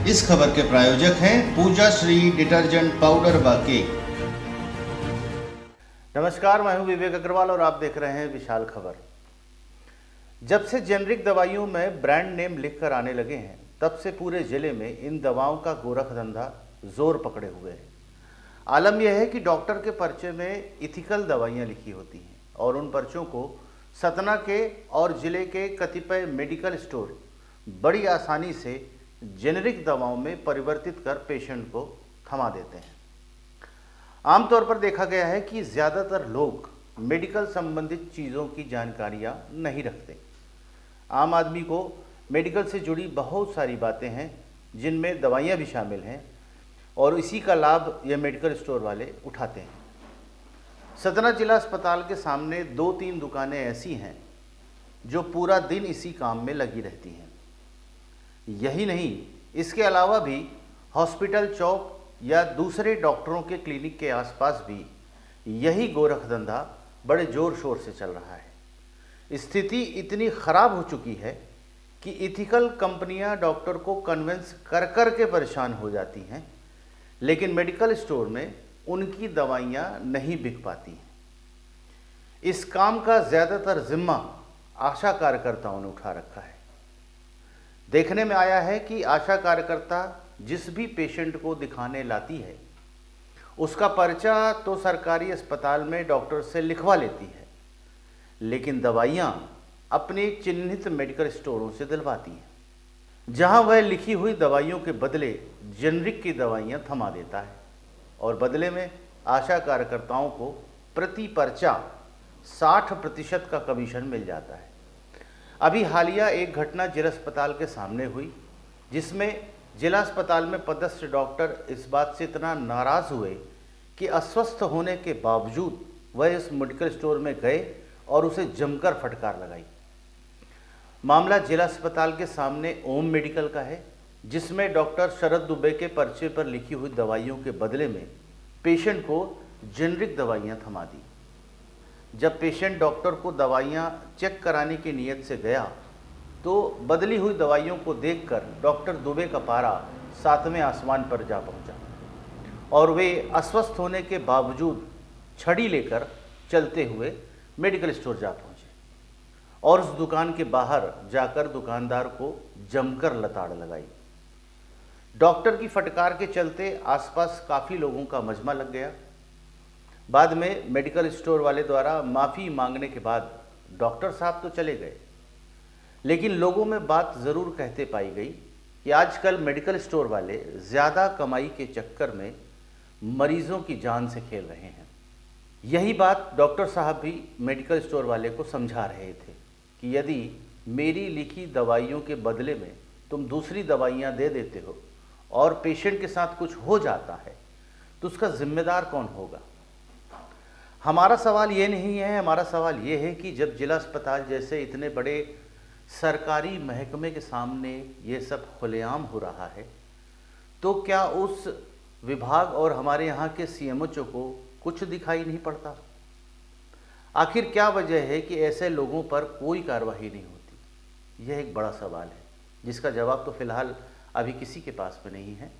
इस खबर के प्रायोजक हैं पूजा श्री डिटर्जेंट पाउडर व केक। नमस्कार, मैं हूं विवेक अग्रवाल और आप देख रहे हैं विशाल खबर। जब से जेनरिक दवाइयों में ब्रांड नेम लिखकर आने लगे हैं, तब से पूरे जिले में इन दवाओं का गोरख धंधा जोर पकड़े हुए है। आलम यह है कि डॉक्टर के पर्चे में इथिकल दवाइयां लिखी होती हैं और उन पर्चों को सतना के और जिले के कतिपय मेडिकल स्टोर बड़ी आसानी से जेनेरिक दवाओं में परिवर्तित कर पेशेंट को थमा देते हैं। आमतौर पर देखा गया है कि ज़्यादातर लोग मेडिकल संबंधित चीज़ों की जानकारियां नहीं रखते। आम आदमी को मेडिकल से जुड़ी बहुत सारी बातें हैं जिनमें दवाइयां भी शामिल हैं और इसी का लाभ ये मेडिकल स्टोर वाले उठाते हैं। सतना जिला अस्पताल के सामने 2-3 दुकानें ऐसी हैं जो पूरा दिन इसी काम में लगी रहती हैं। यही नहीं, इसके अलावा भी हॉस्पिटल चौक या दूसरे डॉक्टरों के क्लिनिक के आसपास भी यही गोरख धंधा बड़े ज़ोर शोर से चल रहा है। स्थिति इतनी ख़राब हो चुकी है कि इथिकल कंपनियां डॉक्टर को कन्विंस कर कर के परेशान हो जाती हैं, लेकिन मेडिकल स्टोर में उनकी दवाइयां नहीं बिक पाती हैं। इस काम का ज़्यादातर जिम्मा आशा कार्यकर्ताओं ने उठा रखा है। देखने में आया है कि आशा कार्यकर्ता जिस भी पेशेंट को दिखाने लाती है, उसका पर्चा तो सरकारी अस्पताल में डॉक्टर से लिखवा लेती है, लेकिन दवाइयाँ अपने चिन्हित मेडिकल स्टोरों से दिलवाती हैं, जहां वह लिखी हुई दवाइयों के बदले जेनरिक की दवाइयाँ थमा देता है और बदले में आशा कार्यकर्ताओं को प्रति पर्चा 60% का कमीशन मिल जाता है। अभी हालिया एक घटना जिला अस्पताल के सामने हुई, जिसमें जिला अस्पताल में पदस्थ डॉक्टर इस बात से इतना नाराज़ हुए कि अस्वस्थ होने के बावजूद वह इस मेडिकल स्टोर में गए और उसे जमकर फटकार लगाई। मामला जिला अस्पताल के सामने ओम मेडिकल का है, जिसमें डॉक्टर शरद दुबे के पर्चे पर लिखी हुई दवाइयों के बदले में पेशेंट को जेनरिक दवाइयाँ थमा दी। जब पेशेंट डॉक्टर को दवाइयाँ चेक कराने की नीयत से गया तो बदली हुई दवाइयों को देखकर डॉक्टर दुबे का पारा 7वें आसमान पर जा पहुंचा और वे अस्वस्थ होने के बावजूद छड़ी लेकर चलते हुए मेडिकल स्टोर जा पहुंचे और उस दुकान के बाहर जाकर दुकानदार को जमकर लताड़ लगाई। डॉक्टर की फटकार के चलते आसपास काफ़ी लोगों का मजमा लग गया। बाद में मेडिकल स्टोर वाले द्वारा माफ़ी मांगने के बाद डॉक्टर साहब तो चले गए, लेकिन लोगों में बात ज़रूर कहते पाई गई कि आजकल मेडिकल स्टोर वाले ज़्यादा कमाई के चक्कर में मरीज़ों की जान से खेल रहे हैं। यही बात डॉक्टर साहब भी मेडिकल स्टोर वाले को समझा रहे थे कि यदि मेरी लिखी दवाइयों के बदले में तुम दूसरी दवाइयाँ दे देते हो और पेशेंट के साथ कुछ हो जाता है तो उसका जिम्मेदार कौन होगा। हमारा सवाल ये नहीं है, हमारा सवाल ये है कि जब जिला अस्पताल जैसे इतने बड़े सरकारी महकमे के सामने ये सब खुलेआम हो रहा है, तो क्या उस विभाग और हमारे यहाँ के सीएमओ को कुछ दिखाई नहीं पड़ता? आखिर क्या वजह है कि ऐसे लोगों पर कोई कार्रवाई नहीं होती? यह एक बड़ा सवाल है जिसका जवाब तो फिलहाल अभी किसी के पास में नहीं है।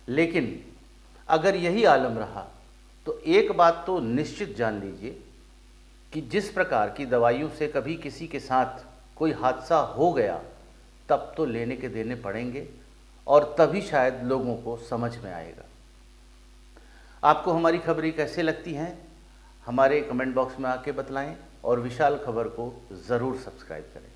लेकिन अगर यही आलम रहा तो एक बात तो निश्चित जान लीजिए कि जिस प्रकार की दवाइयों से कभी किसी के साथ कोई हादसा हो गया, तब तो लेने के देने पड़ेंगे और तभी शायद लोगों को समझ में आएगा। आपको हमारी खबरें कैसे लगती हैं, हमारे कमेंट बॉक्स में आके बतलाएं और विशाल खबर को ज़रूर सब्सक्राइब करें।